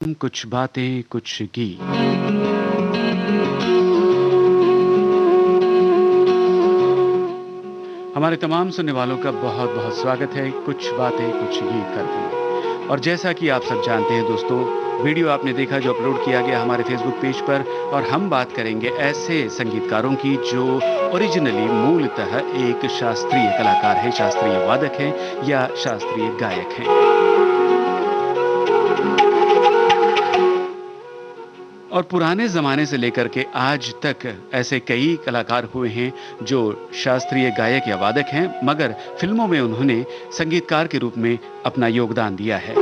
कुछ बातें कुछ गीत। हमारे तमाम सुनने वालों का बहुत बहुत स्वागत है कुछ बातें कुछ गीत करते हैं। और जैसा कि आप सब जानते हैं दोस्तों, वीडियो आपने देखा जो अपलोड किया गया हमारे फेसबुक पेज पर, और हम बात करेंगे ऐसे संगीतकारों की जो ओरिजिनली मूलतः एक शास्त्रीय कलाकार है, शास्त्रीय वादक हैं या शास्त्रीय गायक हैं। और पुराने ज़माने से लेकर के आज तक ऐसे कई कलाकार हुए हैं जो शास्त्रीय गायक या वादक हैं, मगर फ़िल्मों में उन्होंने संगीतकार के रूप में अपना योगदान दिया है।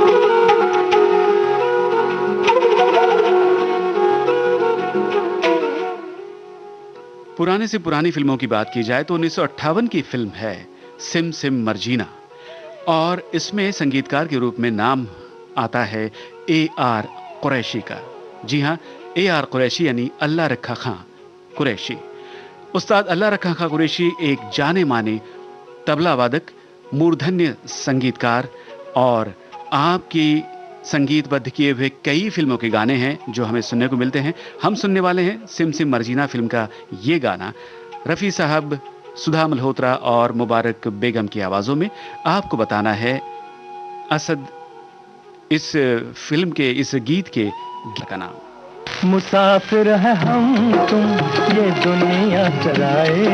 पुराने से पुरानी फ़िल्मों की बात की जाए तो 1958 की फ़िल्म है सिम सिम मर्जीना, और इसमें संगीतकार के रूप में नाम आता है ए.आर. कुरैशी का। जी हाँ, ए.आर. कुरैशी यानी अल्लाह रखा खां कुरैशी। उस्ताद अल्लाह रखा खां कुरैशी एक जाने माने तबला वादक, मूर्धन्य संगीतकार, और आपकी संगीतबद्ध किए हुए कई फिल्मों के गाने हैं जो हमें सुनने को मिलते हैं। हम सुनने वाले हैं सिम सिम मर्जीना फिल्म का ये गाना, रफ़ी साहब, सुधा मल्होत्रा और मुबारक बेगम की आवाज़ों में। आपको बताना है असद इस फिल्म के, इस गीत के का नाम। मुसाफिर है हम तुम ये दुनिया सराए,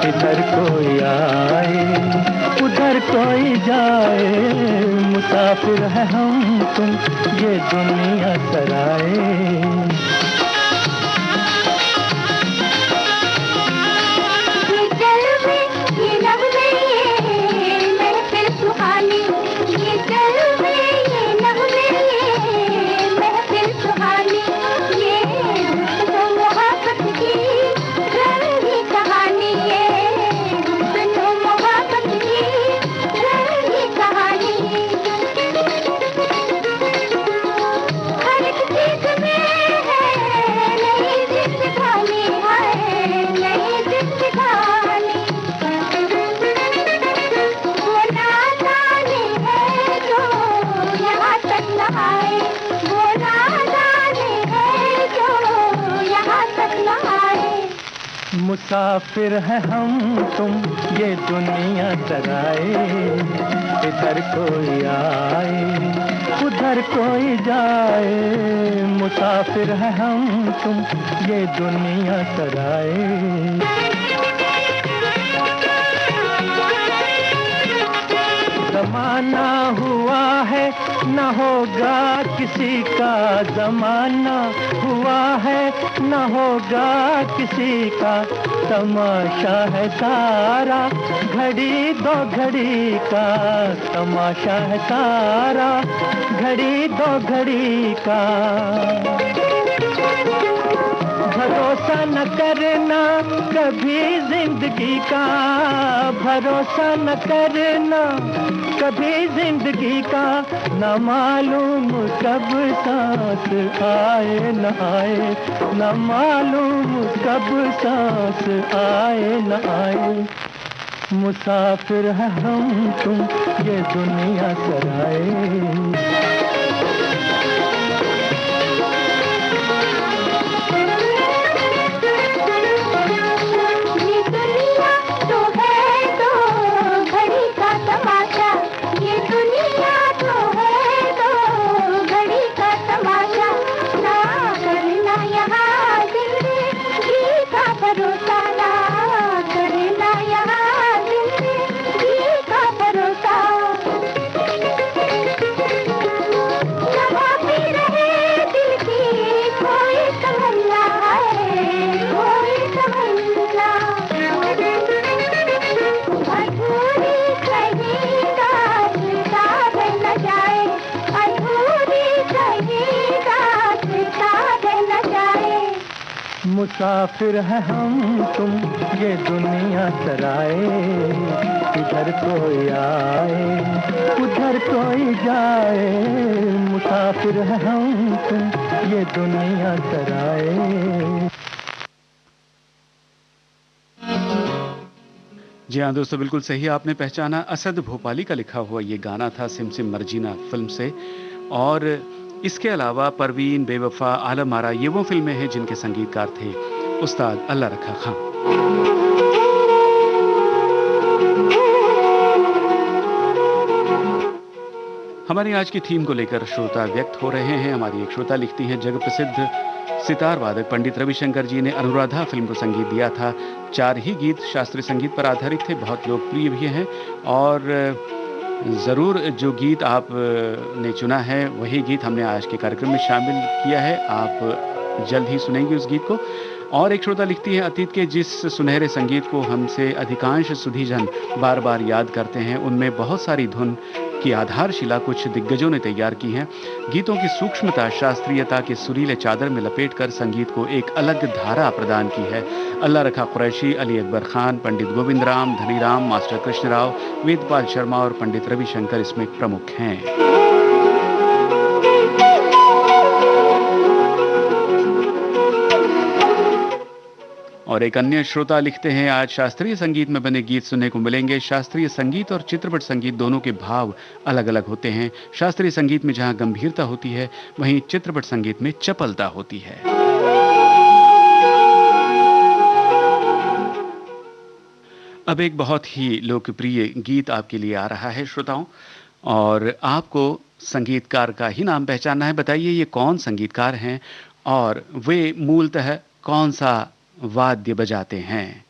इधर कोई आए उधर कोई जाए। मुसाफिर है हम तुम ये दुनिया सराए। मुसाफिर है हम तुम ये दुनिया सराए, इधर कोई आए उधर कोई जाए। मुसाफिर है हम तुम ये दुनिया सराए। ज़माना हुआ है न होगा किसी का, ज़माना हुआ है न होगा किसी का। तमाशा है सारा घड़ी दो घड़ी का, तमाशा है सारा घड़ी दो घड़ी का। भरोसा न करना कभी जिंदगी का, भरोसा न करना कभी जिंदगी का। न मालूम कब सांस आए न आए, न मालूम कब सांस आए न आए। मुसाफिर है हम तुम ये दुनिया सराए। मुसाफिर है हम तुम ये दुनिया सराए, इधर कोई आए उधर कोई जाए। मुसाफिर है हम तुम ये दुनिया सराए। जी हाँ दोस्तों, बिल्कुल सही आपने पहचाना। असद भोपाली का लिखा हुआ ये गाना था सिम सिम मर्जीना फिल्म से। और इसके अलावा परवीन, बेवफा, आलम आरा ये वो फिल्में हैं जिनके संगीतकार थे उस्ताद अल्लाह रखा खान। हमारी आज की थीम को लेकर श्रोता व्यक्त हो रहे हैं। हमारी एक श्रोता लिखती हैं, जग प्रसिद्ध सितार वादक पंडित रविशंकर जी ने अनुराधा फिल्म को संगीत दिया था। 4 ही गीत शास्त्रीय संगीत पर आधारित थे, बहुत लोकप्रिय भी हैं और ज़रूर जो गीत आप ने चुना है वही गीत हमने आज के कार्यक्रम में शामिल किया है। आप जल्द ही सुनेंगे उस गीत को। और एक श्रोता लिखती है, अतीत के जिस सुनहरे संगीत को हमसे अधिकांश सुधीजन बार बार याद करते हैं, उनमें बहुत सारी धुन की आधारशिला कुछ दिग्गजों ने तैयार की हैं। गीतों की सूक्ष्मता, शास्त्रीयता के सुरीले चादर में लपेटकर संगीत को एक अलग धारा प्रदान की है। अल्लाह रखा कुरैशी, अली अकबर खान, पंडित गोविंद राम, धनी राम, मास्टर कृष्ण राव, वेदपाल शर्मा और पंडित रविशंकर इसमें प्रमुख हैं। और एक अन्य श्रोता लिखते हैं, आज शास्त्रीय संगीत में बने गीत सुनने को मिलेंगे। शास्त्रीय संगीत और चित्रपट संगीत दोनों के भाव अलग अलग होते हैं। शास्त्रीय संगीत में जहां गंभीरता होती है, वहीं चित्रपट संगीत में चपलता होती है। अब एक बहुत ही लोकप्रिय गीत आपके लिए आ रहा है श्रोताओं, और आपको संगीतकार का ही नाम पहचानना है। बताइए ये कौन संगीतकार हैं और वे मूलतः कौन सा वाद्य बजाते हैं।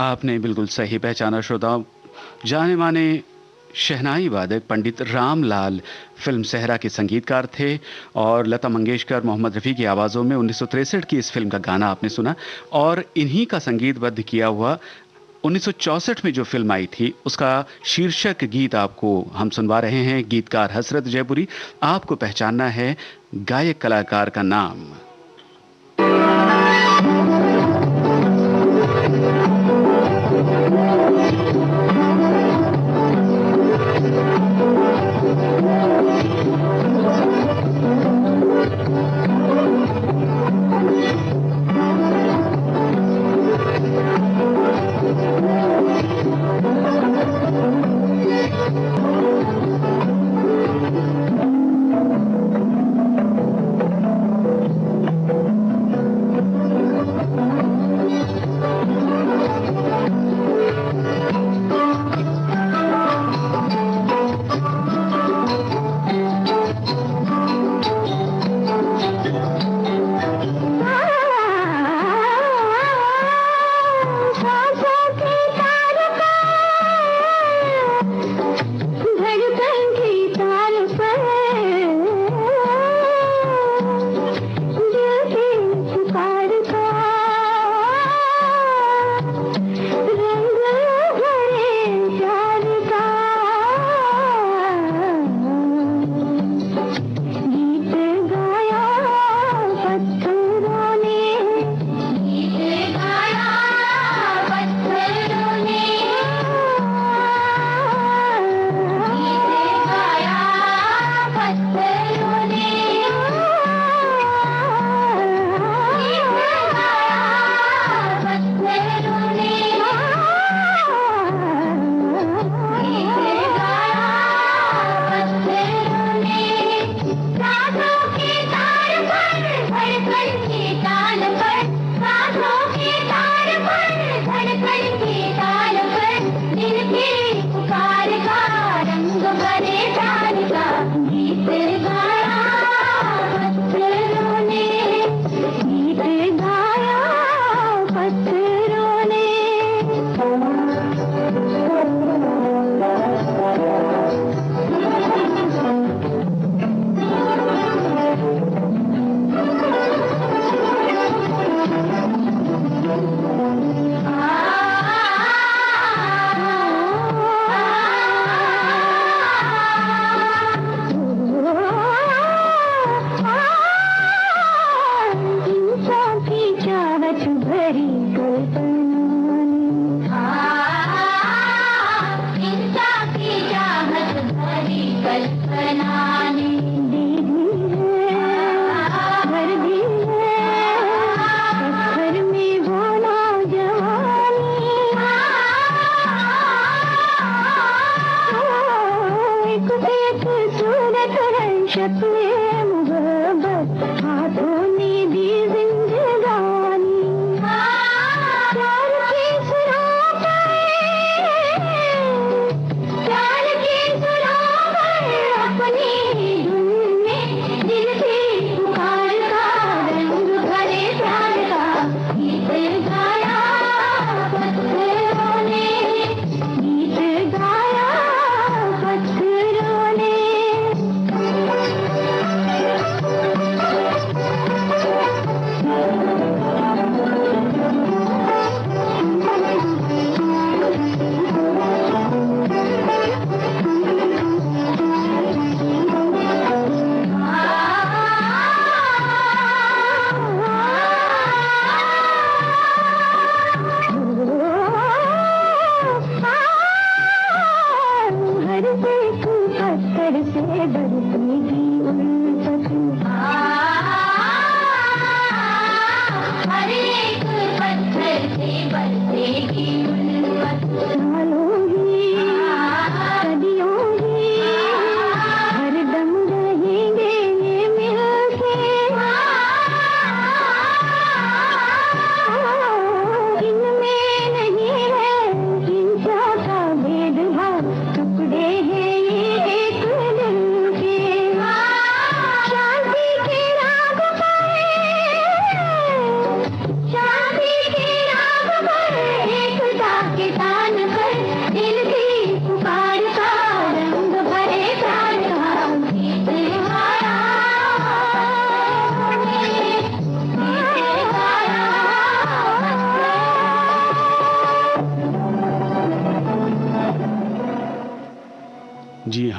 आपने बिल्कुल सही पहचाना श्रोताओं। जाने माने शहनाई वादक पंडित रामलाल फिल्म सहरा के संगीतकार थे और लता मंगेशकर, मोहम्मद रफ़ी की आवाज़ों में 1963 की इस फिल्म का गाना आपने सुना। और इन्हीं का संगीतबद्ध किया हुआ 1964 में जो फिल्म आई थी उसका शीर्षक गीत आपको हम सुनवा रहे हैं। गीतकार हसरत जयपुरी। आपको पहचानना है गायक कलाकार का नाम।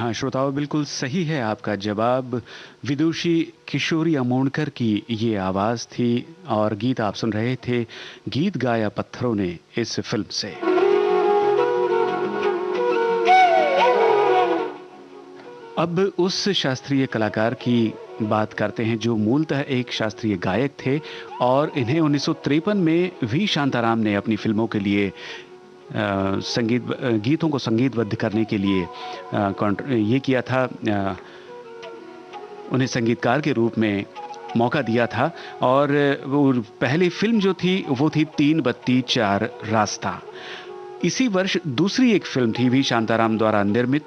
हाँ श्रोताओं, बिल्कुल सही है आपका जवाब। विदुषी किशोरी अमोणकर की ये आवाज़ थी और गीत आप सुन रहे थे, गीत गाया पत्थरों ने, इस फिल्म से। अब उस शास्त्रीय कलाकार की बात करते हैं जो मूलतः एक शास्त्रीय गायक थे और इन्हें 1953 में वी शांताराम ने अपनी फिल्मों के लिए गीतों को संगीतबद्ध करने के लिए ये किया था, उन्हें संगीतकार के रूप में मौका दिया था। और वो पहली फिल्म जो थी वो थी 3 बत्ती 4 रास्ता। इसी वर्ष दूसरी एक फिल्म थी वी शांताराम द्वारा निर्मित।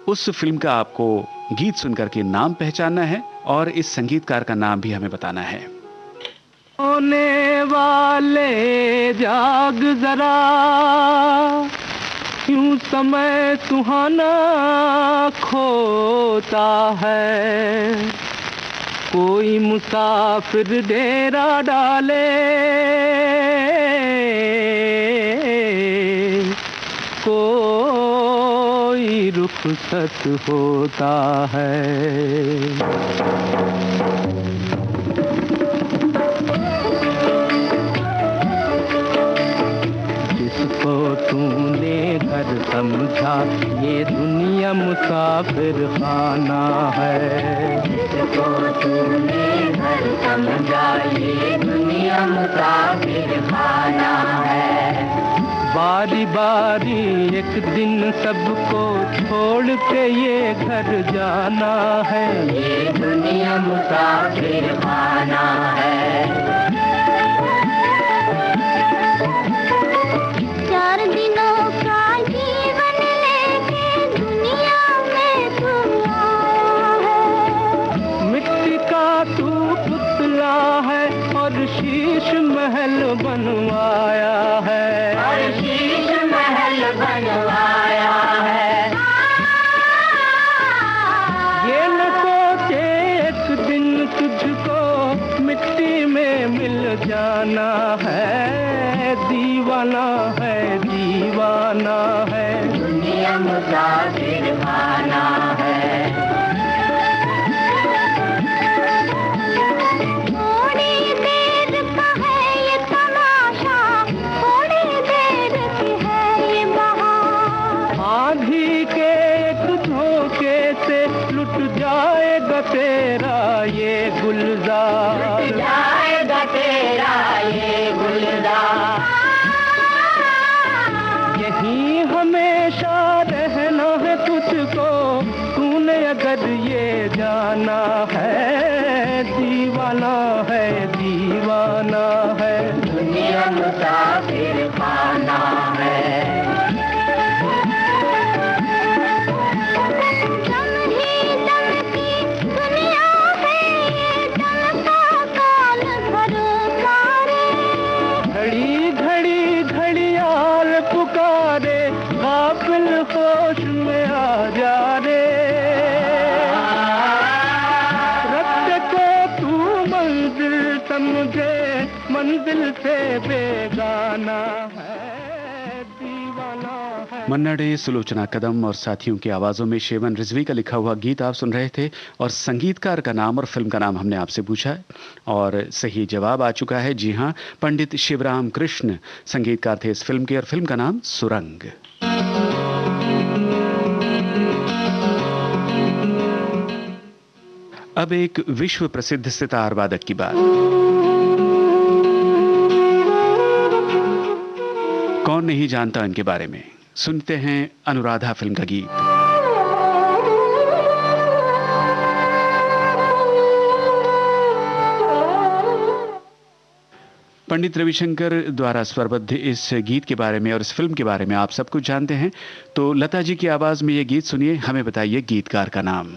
उस फिल्म का आपको गीत सुनकर के नाम पहचानना है और इस संगीतकार का नाम भी हमें बताना है। होने वाले जाग जरा, यूं समय सुहाना खोता है, कोई मुसाफिर डेरा डाले, कोई रुखसत होता है। जिसको तूने घर समझा ये दुनिया मुसाफिर खाना है, जिसको तूने घर समझा ये दुनिया मुसाफिर खाना है। बारी बारी एक दिन सबको छोड़ के ये घर जाना है, ये दुनिया मुसाफिर खाना है। 4 दिनों का जीवन लेके दुनिया में तू आया है। मिट्टी का तू पुतला है और शीश महल बनवाया है, और शीश महल बनवाया है। ये न सोचे एक दिन तुझको मिट्टी में मिल जाना है, दीवाना है, दीवाना है, दुनिया मुसाफिर खाना है। थोड़ी देर का है ये तमाशा, थोड़ी देर की है ये बहार। आंधी के एक झोंके से लुट जाएगा तेरा ये गुलजार, जाएगा तेरा ये गुलजार। यहीं हमेशा रहना है तुझको, तूने अगर ये जाना है, दीवाना है, दीवाना है, दुनिया मुसाफिर खाना है। दम ही दम की दुनिया है ये, दम का काल भरोसा रे। घड़ी घड़ी घड़ियाल पुकारे, गाफिल होश में आ जा रे। रस्ते को तू मंजिल समझे, मंजिल से बेगाना है, दीवाना है। मन्ना डे, सुलोचना कदम और साथियों की आवाजों में शेवन रिजवी का लिखा हुआ गीत आप सुन रहे थे और संगीतकार का नाम और फिल्म का नाम हमने आपसे पूछा है और सही जवाब आ चुका है। जी हां, पंडित शिवराम कृष्ण संगीतकार थे इस फिल्म के और फिल्म का नाम सुरंग। अब एक विश्व प्रसिद्ध सितार वादक की बात। कौन नहीं जानता इनके बारे में। सुनते हैं अनुराधा फिल्म का गीत। पंडित रविशंकर द्वारा स्वरबद्ध इस गीत के बारे में और इस फिल्म के बारे में आप सब कुछ जानते हैं, तो लता जी की आवाज में ये गीत सुनिए। हमें बताइए गीतकार का नाम।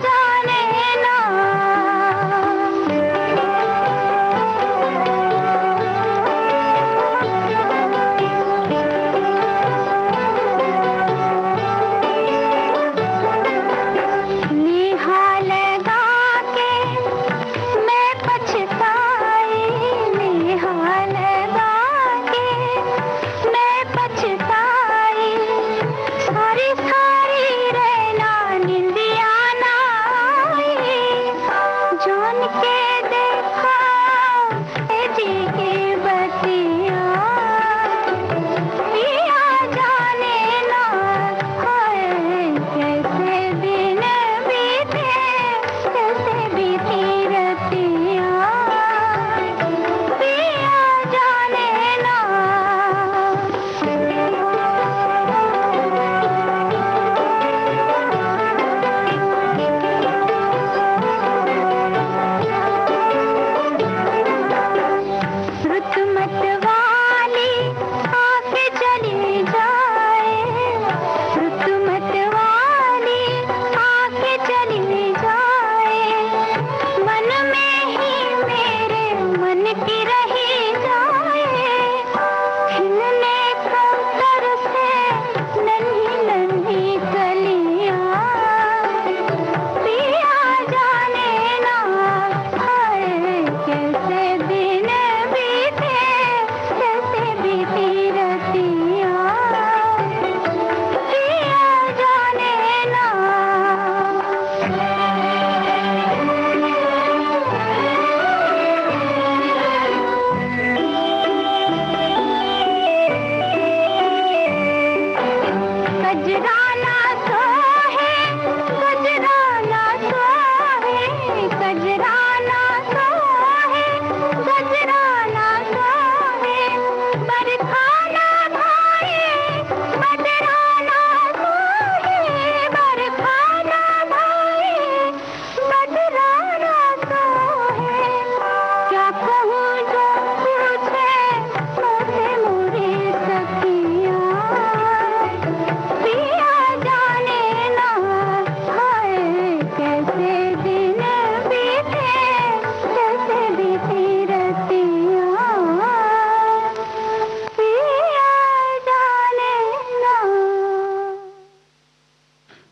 जाने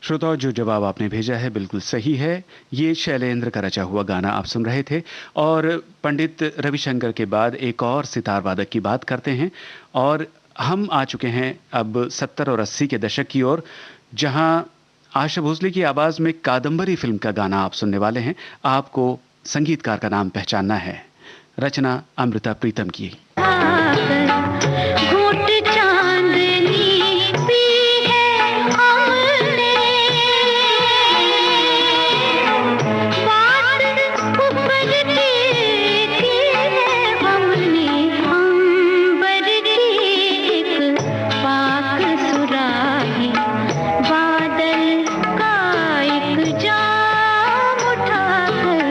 श्रोताओं, जो जवाब आपने भेजा है बिल्कुल सही है। ये शैलेंद्र का रचा हुआ गाना आप सुन रहे थे। और पंडित रविशंकर के बाद एक और सितार वादक की बात करते हैं। और हम आ चुके हैं अब 70 और 80 के दशक की ओर, जहां आशा भोसले की आवाज में कादंबरी फिल्म का गाना आप सुनने वाले हैं। आपको संगीतकार का नाम पहचानना है। रचना अमृता प्रीतम की। घूट चांदनी पी है हमने, बात ऊपर की है हमने, अंबर की एक पाक सुराही, बादल का एक जाम उठाकर।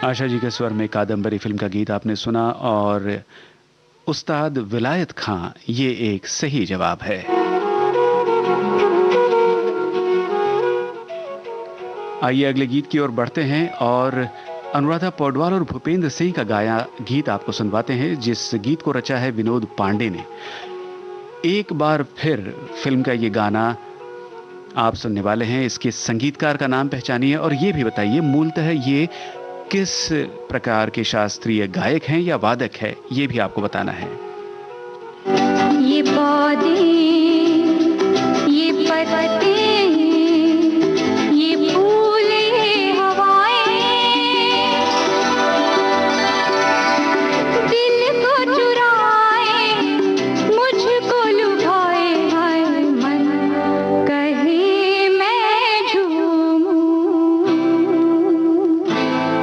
आशा जी के स्वर में कादंबरी फिल्म का गीत आपने सुना। और उस्ताद विलायत खां, ये एक सही जवाब है। आइए अगले गीत की ओर बढ़ते हैं और अनुराधा पौडवाल और भूपेंद्र सिंह का गाया गीत आपको सुनवाते हैं, जिस गीत को रचा है विनोद पांडे ने। एक बार फिर फिल्म का ये गाना आप सुनने वाले हैं। इसके संगीतकार का नाम पहचानिए और ये भी बताइए मूलतः ये किस प्रकार के शास्त्रीय गायक हैं या वादक है, ये भी आपको बताना है। ये पौधे, ये पत्ते, ये फूले हवाएं, दिल को चुराए, मुझको लुभाए, हाय मन कहे मैं झूमूं,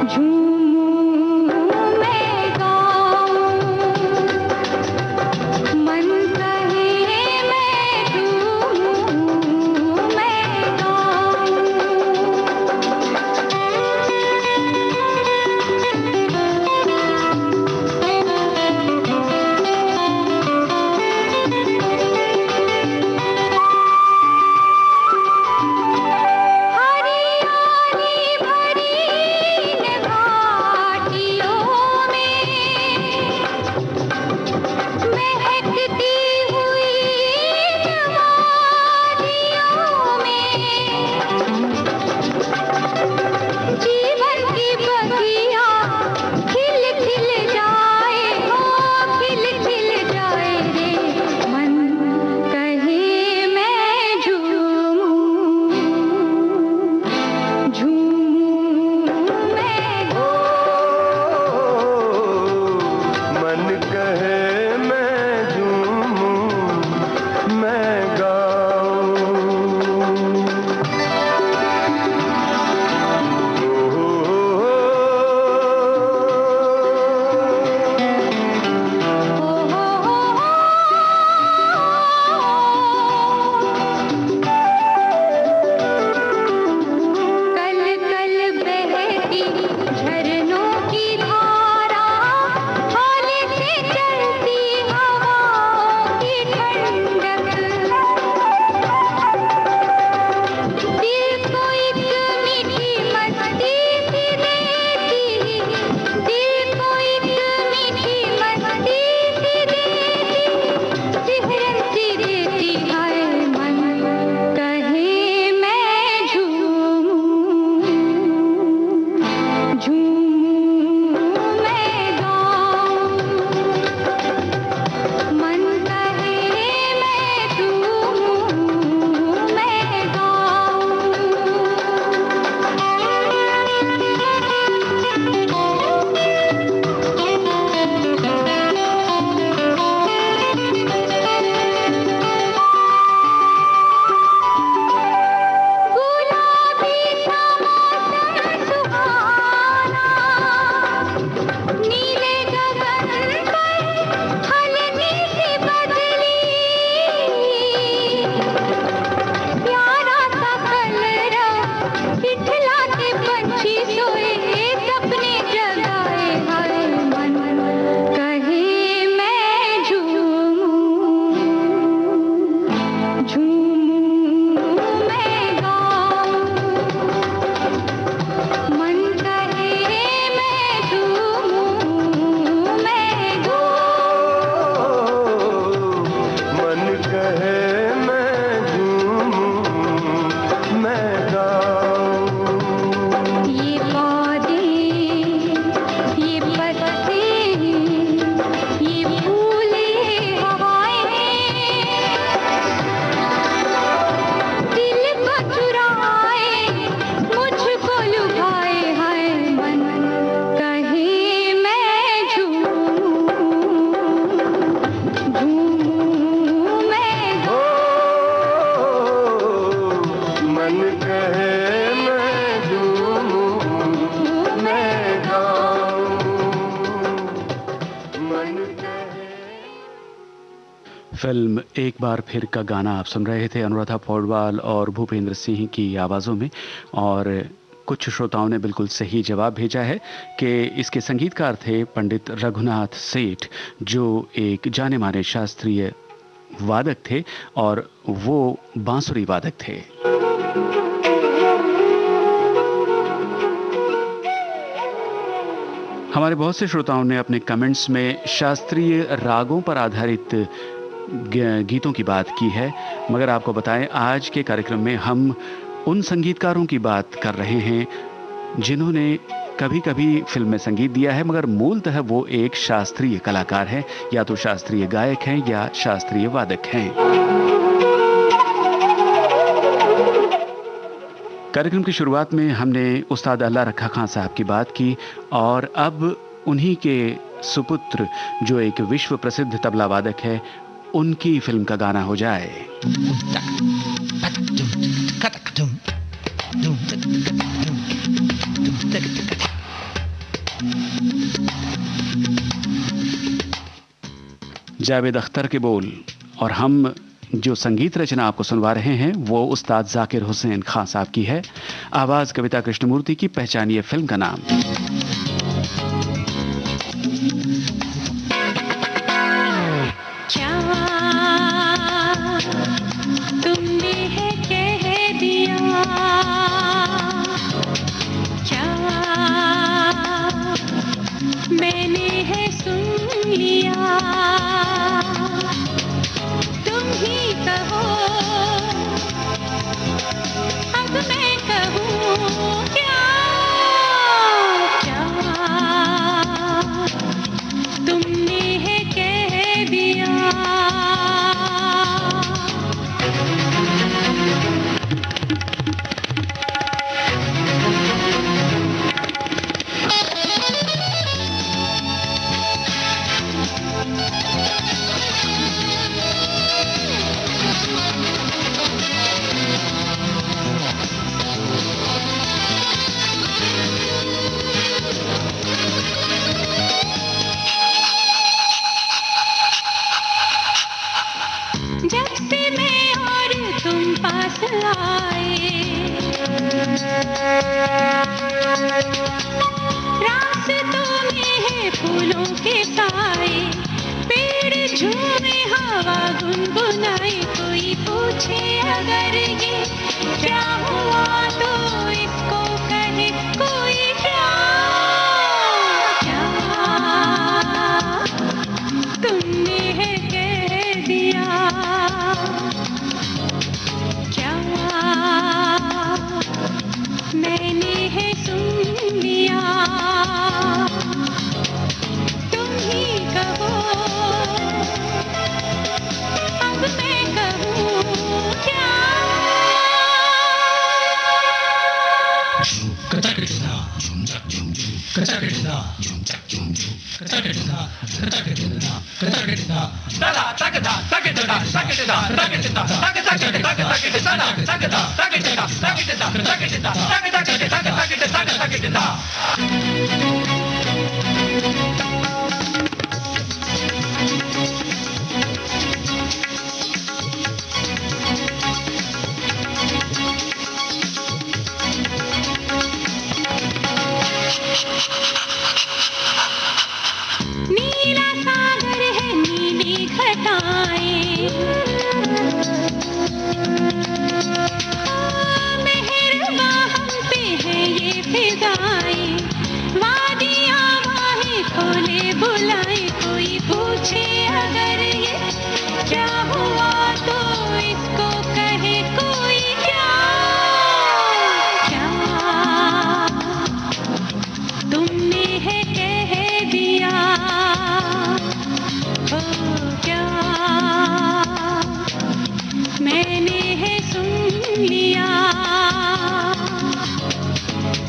झूमूं मैं गाऊं, मन कहे मैं झूमूं, मैं फिल्म एक बार फिर का गाना आप सुन रहे थे अनुराधा पौडवाल और भूपेंद्र सिंह की आवाज़ों में। और कुछ श्रोताओं ने बिल्कुल सही जवाब भेजा है कि इसके संगीतकार थे पंडित रघुनाथ सेठ, जो एक जाने माने शास्त्रीय वादक थे और वो बांसुरी वादक थे। हमारे बहुत से श्रोताओं ने अपने कमेंट्स में शास्त्रीय रागों पर आधारित गीतों की बात की है, मगर आपको बताएं आज के कार्यक्रम में हम उन संगीतकारों की बात कर रहे हैं जिन्होंने कभी कभी फिल्म में संगीत दिया है, मगर मूलतः वो एक शास्त्रीय कलाकार हैं, या तो शास्त्रीय गायक हैं या शास्त्रीय वादक हैं। कार्यक्रम की शुरुआत में हमने उस्ताद अल्लाह रखा खां साहब की बात की और अब उन्हीं के सुपुत्र जो एक विश्व प्रसिद्ध तबला वादक है, उनकी फिल्म का गाना हो जाए। जावेद अख्तर के बोल और हम जो संगीत रचना आपको सुनवा रहे हैं वो उस्ताद जाकिर हुसैन खां साहब की है। आवाज कविता कृष्णमूर्ति की। पहचानिए फिल्म का नाम।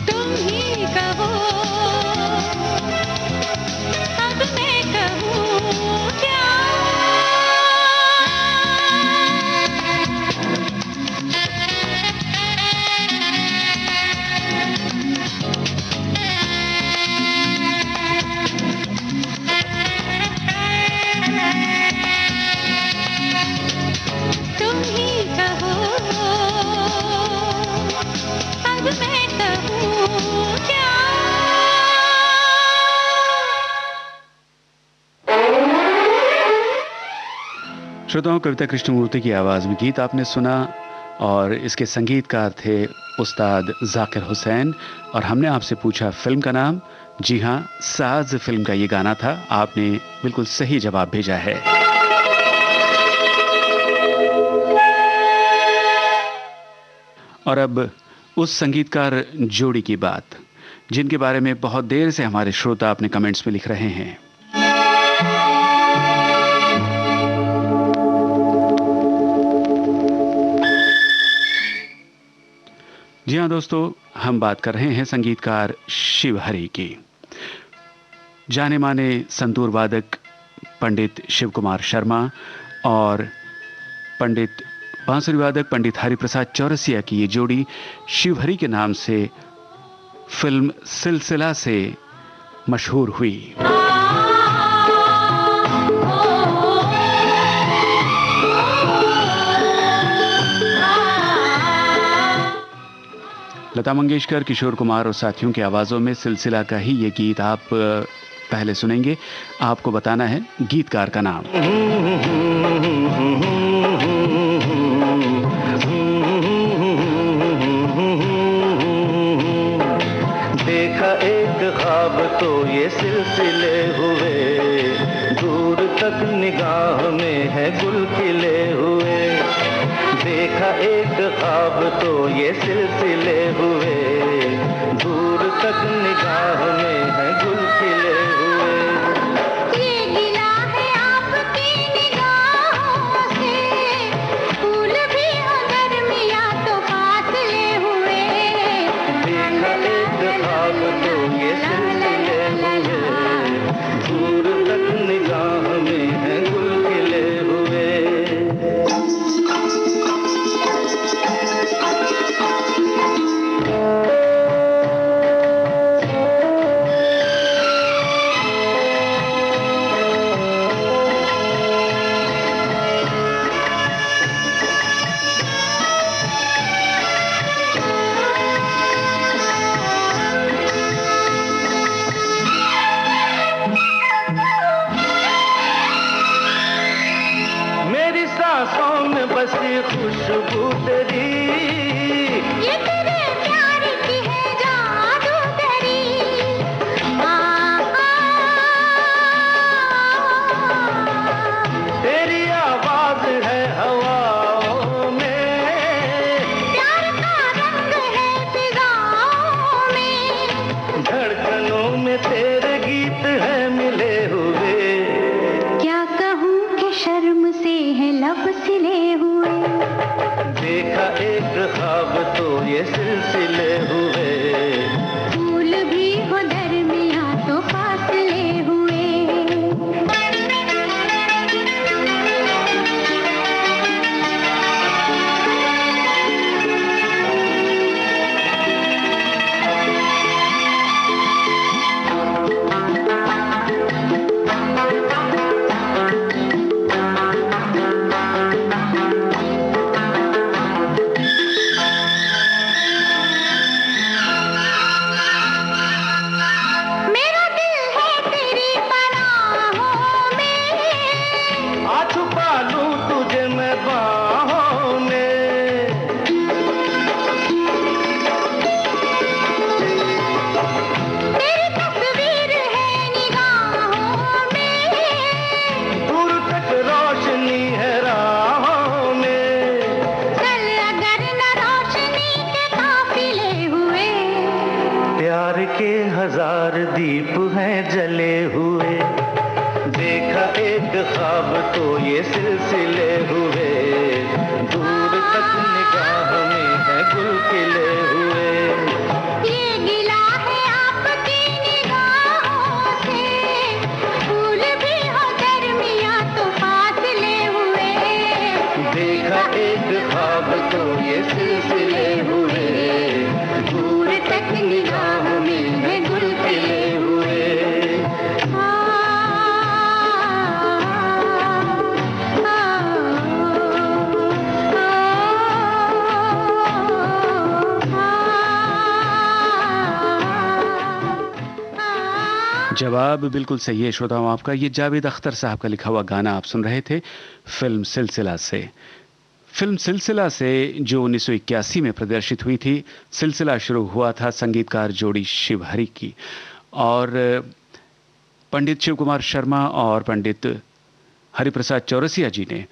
तुम ही कहो अब मैं श्रोताओं, कविता कृष्णमूर्ति की आवाज में गीत आपने सुना और इसके संगीतकार थे उस्ताद जाकिर हुसैन। और हमने आपसे पूछा फिल्म का नाम। जी हां, साज फिल्म का ये गाना था। आपने बिल्कुल सही जवाब भेजा है। और अब उस संगीतकार जोड़ी की बात जिनके बारे में बहुत देर से हमारे श्रोता अपने कमेंट्स में लिख रहे हैं। जी हाँ दोस्तों, हम बात कर रहे हैं संगीतकार शिव हरि की। जाने माने संतूर वादक पंडित शिव कुमार शर्मा और पंडित बांसुरी वादक पंडित हरिप्रसाद चौरसिया की ये जोड़ी शिव हरि के नाम से फिल्म सिलसिला से मशहूर हुई। लता मंगेशकर, किशोर कुमार और साथियों की आवाजों में सिलसिला का ही ये गीत आप पहले सुनेंगे। आपको बताना है गीतकार का नाम। देखा एक ख्वाब तो ये सिलसिले हुए, दूर तक निगाह में है गुल खिले हुए। देखा एक ख्वाब तो ये सिलसिले हुए, दूर तक निगाह में है गुल खिले हुए। ये गिला है आपकी निगाहों से, फूल भी हो दरमिया तो फासले हुए। देखा एक ख्वाब तो ये सिलसिले हुए, दूर तक निगाह में है गुल खिले हुए। मेरी सांसों में बसी खुशबू तेरी, ये तेरे प्यार की है जादूगरी। तेरी आवाज है हवाओं में, प्यार का रंग है फिजाओं में। धड़कनों में तेरे गीत है मिले हुए। क्या कहूँ कि शर्म से है लब सिले हुए। देखा एक ख्वाब तो ये सिलसिले हुए, फूल भी हो दरमिया तो फासले हुए। मेरा दिल है तेरी पनाहों में, आ छुपा लूं तुझे मैं बाहों में। तेरी तस्वीर है निगाहों में। दूर तक रोशनी है राहों में। चल अगर न रोशनी के काफिले हुए। प्यार के हजार दीप हैं जले हुए। देखा एक ख्वाब तो ये सिलसिले हुए, दूर तक निगाह में है गुल खिले हुए। ये गिला है आपकी निगाहों से, फूल भी हो दरमिया तो फासले हुए। देखा एक ख्वाब तो ये सिलसिले हुए, दूर तक निगाह में है गुल खिले हुए। जवाब बिल्कुल सही है श्रोताओं आपका। ये जावेद अख्तर साहब का लिखा हुआ गाना आप सुन रहे थे फिल्म सिलसिला से। फिल्म सिलसिला से जो 1981 में प्रदर्शित हुई थी। सिलसिला शुरू हुआ था संगीतकार जोड़ी शिवहरी की, और पंडित शिव कुमार शर्मा और पंडित हरिप्रसाद चौरसिया जी ने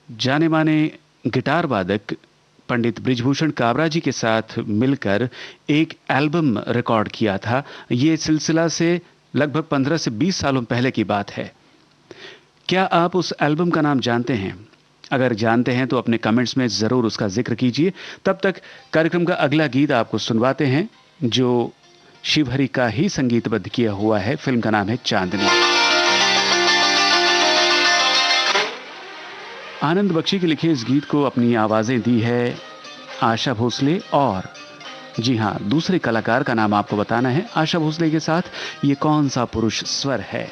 जाने माने गिटार वादक पंडित ब्रिजभूषण काबरा जी के साथ मिलकर एक एल्बम रिकॉर्ड किया था। ये सिलसिला से लगभग 15 से 20 सालों पहले की बात है। क्या आप उस एल्बम का नाम जानते हैं? अगर जानते हैं तो अपने कमेंट्स में जरूर उसका जिक्र कीजिए। तब तक कार्यक्रम का अगला गीत आपको सुनवाते हैं जो शिवहरी का ही संगीतबद्ध किया हुआ है। फिल्म का नाम है चांदनी। आनंद बख्शी के लिखे इस गीत को अपनी आवाजें दी है आशा भोसले, और जी हां, दूसरे कलाकार का नाम आपको बताना है। आशा भोसले के साथ ये कौन सा पुरुष स्वर है?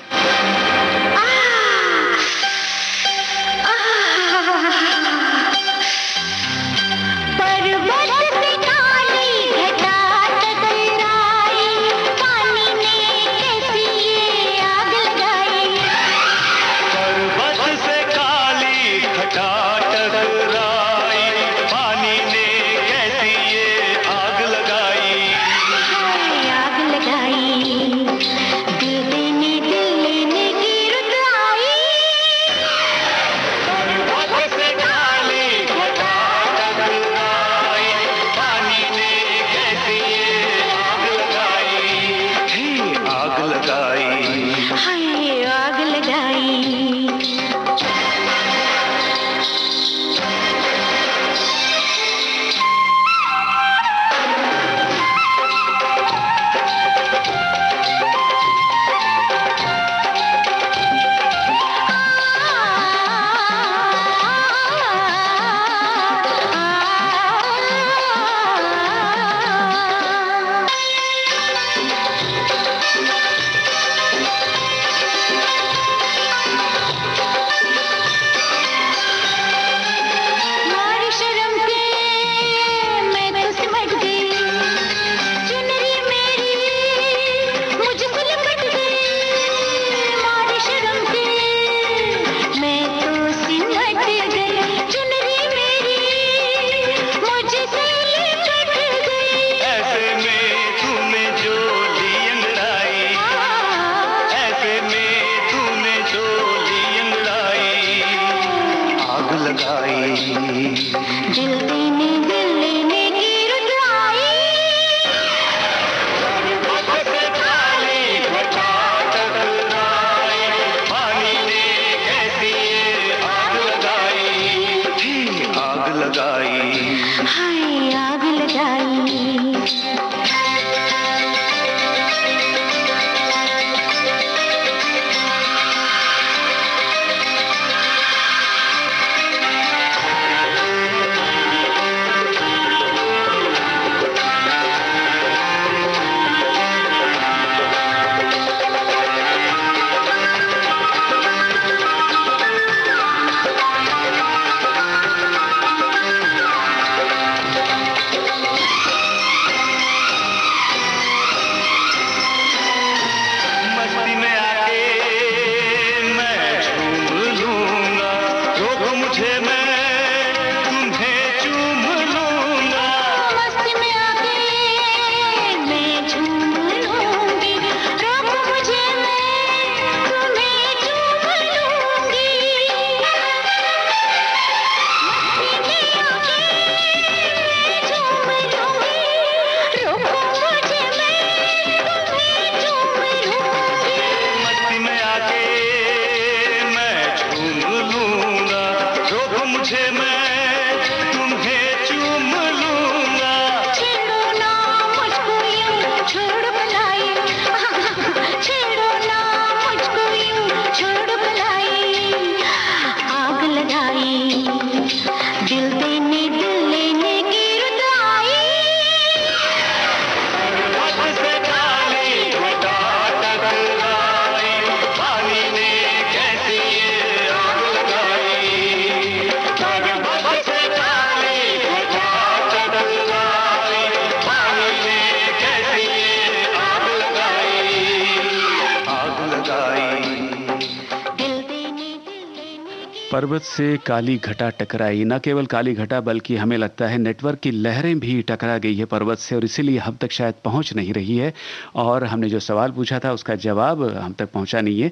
पर्वत से काली घटा टकराई, न केवल काली घटा बल्कि हमें लगता है नेटवर्क की लहरें भी टकरा गई है पर्वत से और इसीलिए हम तक शायद पहुंच नहीं रही है और हमने जो सवाल पूछा था उसका जवाब हम तक पहुंचा नहीं है।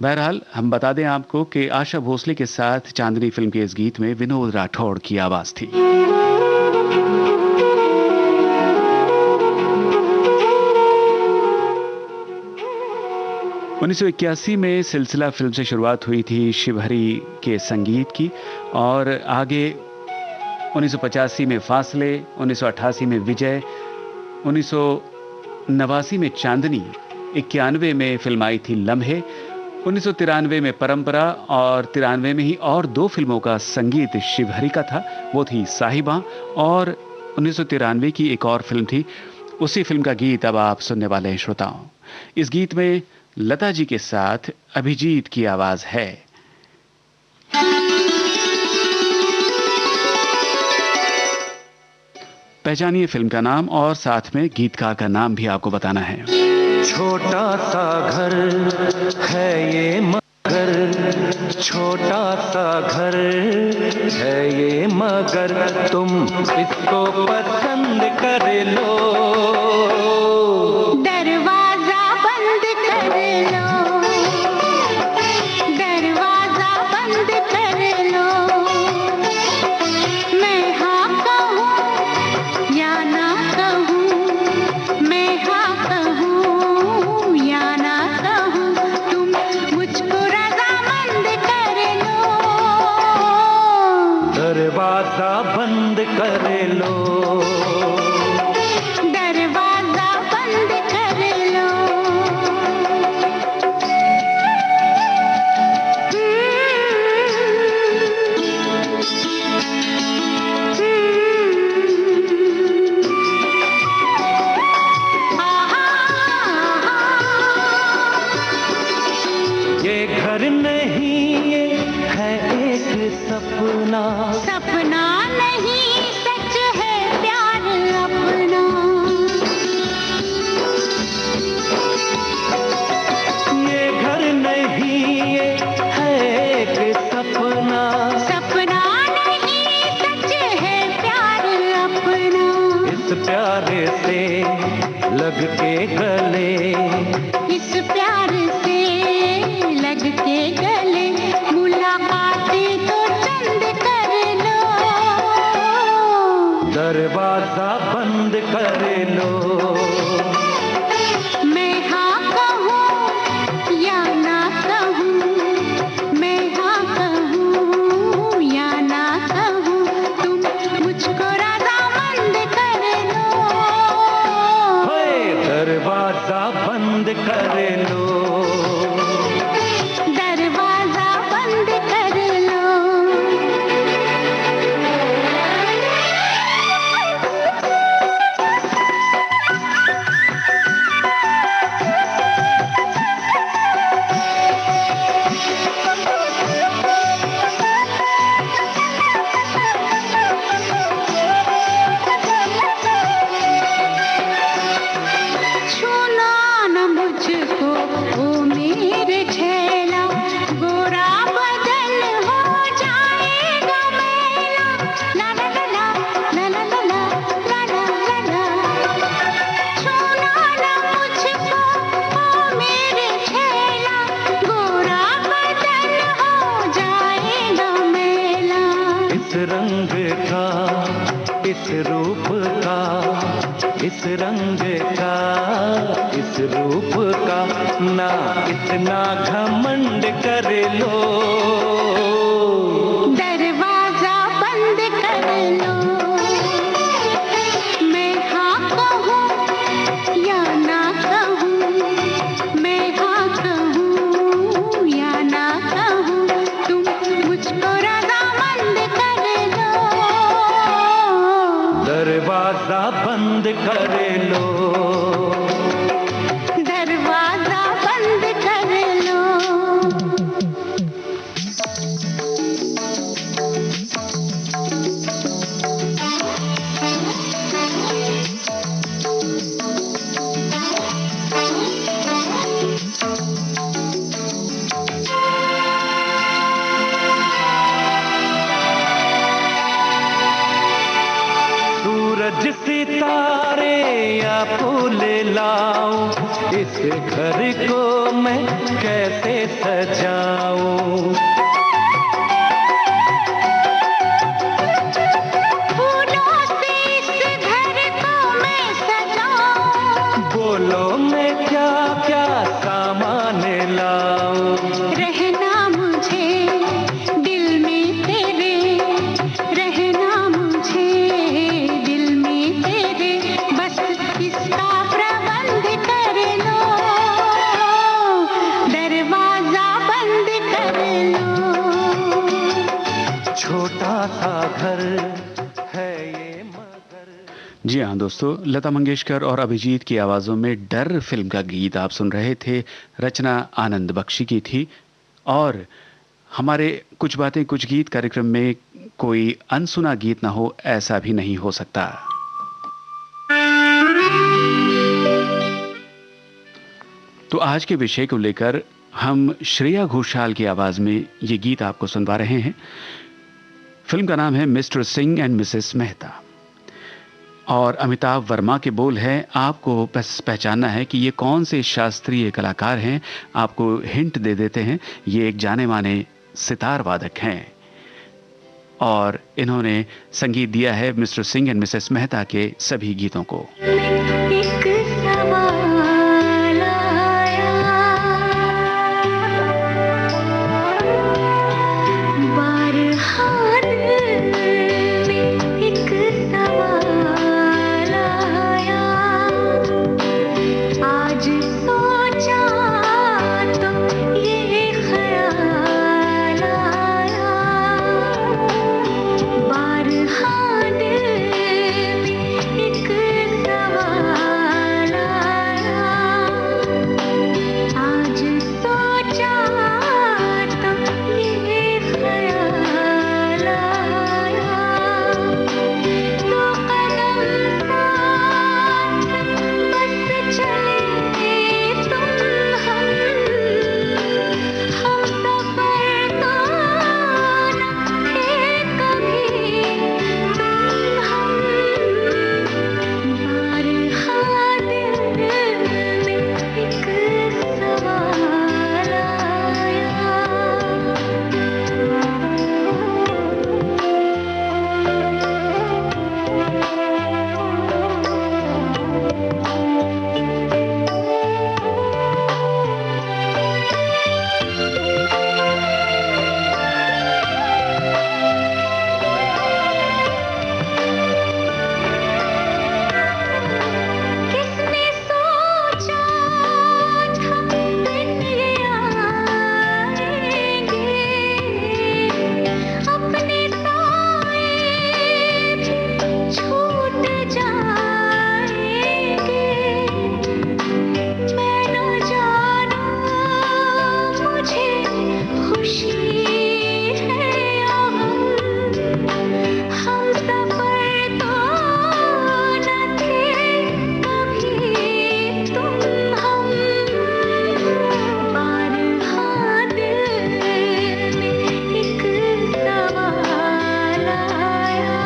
बहरहाल हम बता दें आपको कि आशा भोसले के साथ चांदनी फिल्म के इस गीत में विनोद राठौड़ की आवाज थी। 1981 में सिलसिला फिल्म से शुरुआत हुई थी शिवहरी के संगीत की और आगे 1985 में फासले, 1988 में विजय, 1989 में चांदनी, 91 में फिल्म आई थी लम्हे, 1993 में परंपरा और 93 में ही और दो फिल्मों का संगीत शिवहरी का था, वो थी साहिबा और 1993 की एक और फिल्म थी। उसी फिल्म का गीत अब आप सुनने वाले हैं श्रोताओं। इस गीत में लता जी के साथ अभिजीत की आवाज है। पहचानिए फिल्म का नाम और साथ में गीतकार का नाम भी आपको बताना है। छोटा सा घर है ये मगर, छोटा सा घर है ये मगर, तुम इसको पसंद कर लो, दरवाजा बंद कर लो, दरवाजा बंद कर लो, मैं हाँ कहूँ या ना कहूँ, मैं हाँ कहूँ या ना कहूँ, तुम मुझको रज़ामंद कर लो, दरवाजा बंद कर लो, दरवाजा बंद कर लो। ये घर नहीं ये है एक सपना, सपना नहीं सच है प्यार अपना, ये घर नहीं ये है एक सपना, सपना नहीं सच है प्यार अपना, इस प्यारे से लग के गले, इस प्यार से लग के गले, मुलाकातें तो चंद कर लो, दरवाजा बंद कर लो, मैं हाँ कहूँ या ना कहूँ, मैं हाँ कहूँ या ना कहूँ, तुम मुझको रज़ामंद कर लो, होए दरवाजा बंद कर लो, दरवाजा बंद कर लो। छूना न मुझको ओ मेरे छैला, गोरा बदन हो जाएगा मैला, ला ला ला ला ला ला ला ला ला ला ला। छूना न मुझको ओ मेरे छैला, गोरा बदन हो जाएगा मैला, इस रंग का, इस रूप का, इस रंग का, इस रूप का ना इतना घमंड कर लो, दरवाजा बंद कर लो, मैं हाँ कहूँ या ना कहूँ, मैं हाँ कहूँ या ना कहूँ, तुम मुझको रज़ामंद कर लो, दरवाजा बंद कर लो, दरवाजा बंद कर लो। इस घर को मैं कैसे सजाऊं। फूलों से इस घर को मैं सजाऊं। बोलो मैं क्या क्या सामान लाऊं। रहना मुझे दिल में तेरे, रहना मुझे दिल में तेरे, बस इसका प्रबंध कर लो, दरवाजा बंद कर लो। छोटा सा घर है ये मगर। जी हाँ दोस्तों, लता मंगेशकर और अभिजीत की आवाज़ों में डर फिल्म का गीत आप सुन रहे थे। रचना आनंद बख्शी की थी। और हमारे कुछ बातें कुछ गीत कार्यक्रम में कोई अनसुना गीत ना हो, ऐसा भी नहीं हो सकता। तो आज के विषय को लेकर हम श्रेया घोषाल की आवाज़ में ये गीत आपको सुनवा रहे हैं। फिल्म का नाम है mister Singh and Mrs Mehta और अमिताभ वर्मा के बोल हैं। आपको बस पहचानना है कि ये कौन से शास्त्रीय कलाकार हैं। आपको हिंट दे देते हैं, ये एक जाने माने सितार वादक हैं और इन्होंने संगीत दिया है mister Singh and Mrs Mehta के सभी गीतों को। एक सवाल आया, बारहा दिल में एक सवाल आया, आज सोचा तो ये ख्याल आया, बारहा दिल में एक सवाल आया, आज सोचा तो ये ख्याल आया, तो कदम साथ बस चले तुम हम सफर तो न थे कभी तुम हम, बारहा दिल में एक सवाल आया। किसने सोचा था दिन ये आएंगे, अपने साए भी छूट जाएंगे, मैं न जानूं मुझे खुशी है या गम, हम सफर तो न थे कभी तुम हम, बारहा दिल में एक सवाल आया,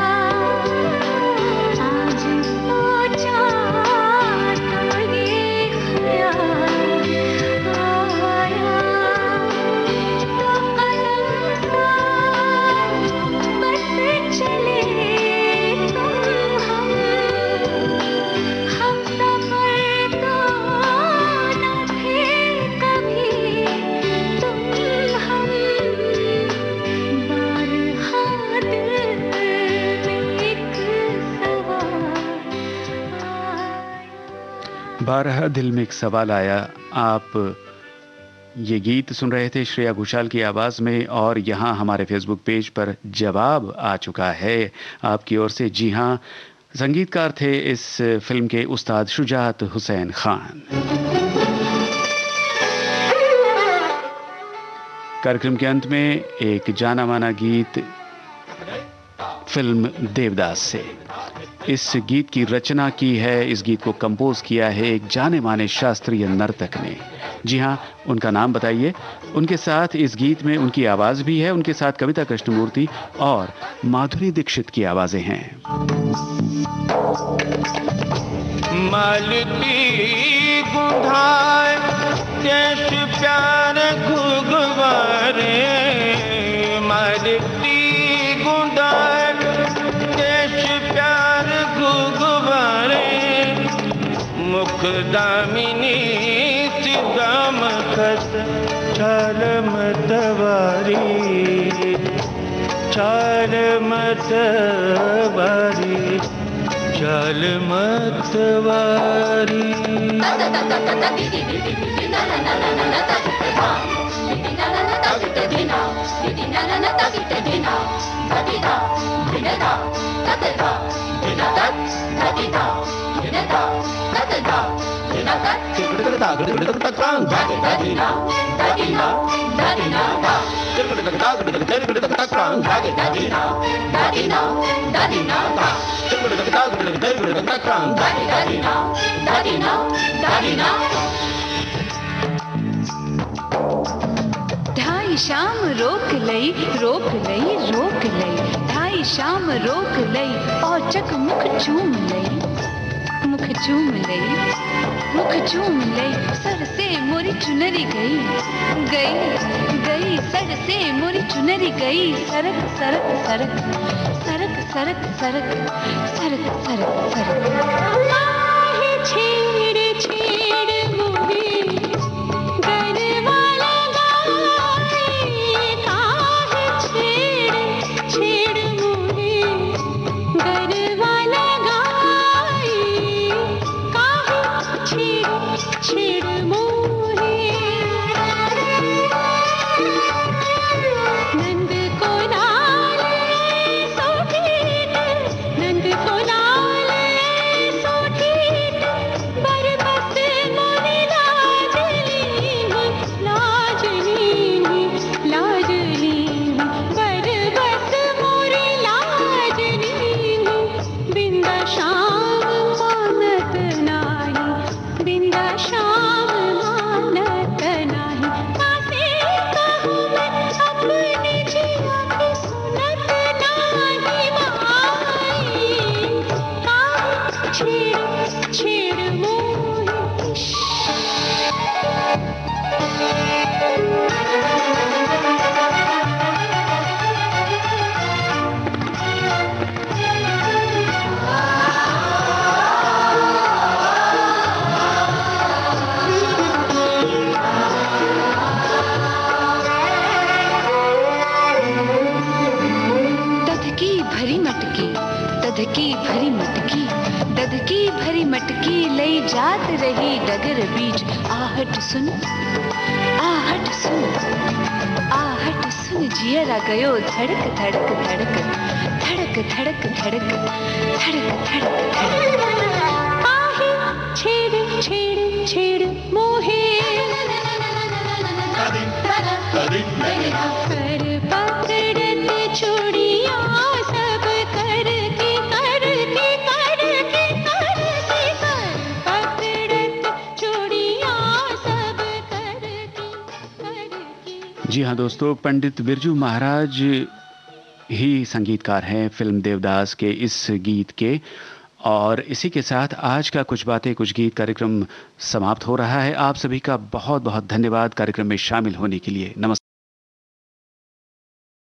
आज सोचा तो ये ख्याल आया, तो कदम साथ बस चले तुम हम सफर तो न थे कभी तुम हम, बारहा दिल में एक सवाल आया। बारहा दिल में एक सवाल आया। आप ये गीत सुन रहे थे श्रेया घोषाल की आवाज़ में और यहाँ हमारे फेसबुक पेज पर जवाब आ चुका है आपकी ओर से। जी हाँ, संगीतकार थे इस फिल्म के उस्ताद शुजात हुसैन खान। कार्यक्रम के अंत में एक जाना माना गीत फिल्म देवदास से। इस गीत की रचना की है, इस गीत को कंपोज किया है एक जाने माने शास्त्रीय नर्तक ने। जी हाँ, उनका नाम बताइए। उनके साथ इस गीत में उनकी आवाज़ भी है, उनके साथ कविता कृष्णमूर्ति और माधुरी दीक्षित की आवाज़ें हैं। मालती गुंधाए देश प्यार घुघवारे मारती गुंधाए देश प्यार घुघवारे मुख दामिनी सिदाम खत चाल मतवारी चाल मतवारी चाल मतवारी ढाई शाम रोक लई रोक लई रोक लई ढाई शाम रोक लई और चक मुख चूम लई मुख चूम लई मुख चूम लई सर से मोरी चुनरी गई गई गई सर से मोरी चुनरी गई सरक सरक सरक सरक सरक सरक सरक सरक सरक छेड़ छेड़ मोरी गरवाला गाए काहे छेड़ छेड़ मोरी गरवाला गाए काहे छेड़ छेड़ मोरे नंद को लाल सोठीट नंद को लाल सोठीट बरबस मोरी लाजली लाजली बरबस मोरी लाजली बिंदा शाम मानत नाही बिंदा शाम मानत नाही कासे कहूँ मैं अपनी जिया की सुनत नाही माई काहे छेड़ छेड़ मोही दधकी भरी मटकी दधकी भरी मटकी दधकी भरी मटकी लई जात रही डगर बीच आहट सुन जियरा गयो धड़क धड़क धड़क धड़क धड़क धड़क धड़क धड़क धड़क काहे छेड़ छेड़ छेड़ मोहे कर पकड़त चूड़िया सब करके करके करके करके कर पकड़त चूड़िया सब करके करके। जी हाँ दोस्तों, पंडित बिरजू महाराज ही संगीतकार हैं फिल्म देवदास के इस गीत के। और इसी के साथ आज का कुछ बातें कुछ गीत कार्यक्रम समाप्त हो रहा है। आप सभी का बहुत बहुत धन्यवाद कार्यक्रम में शामिल होने के लिए। नमस्कार।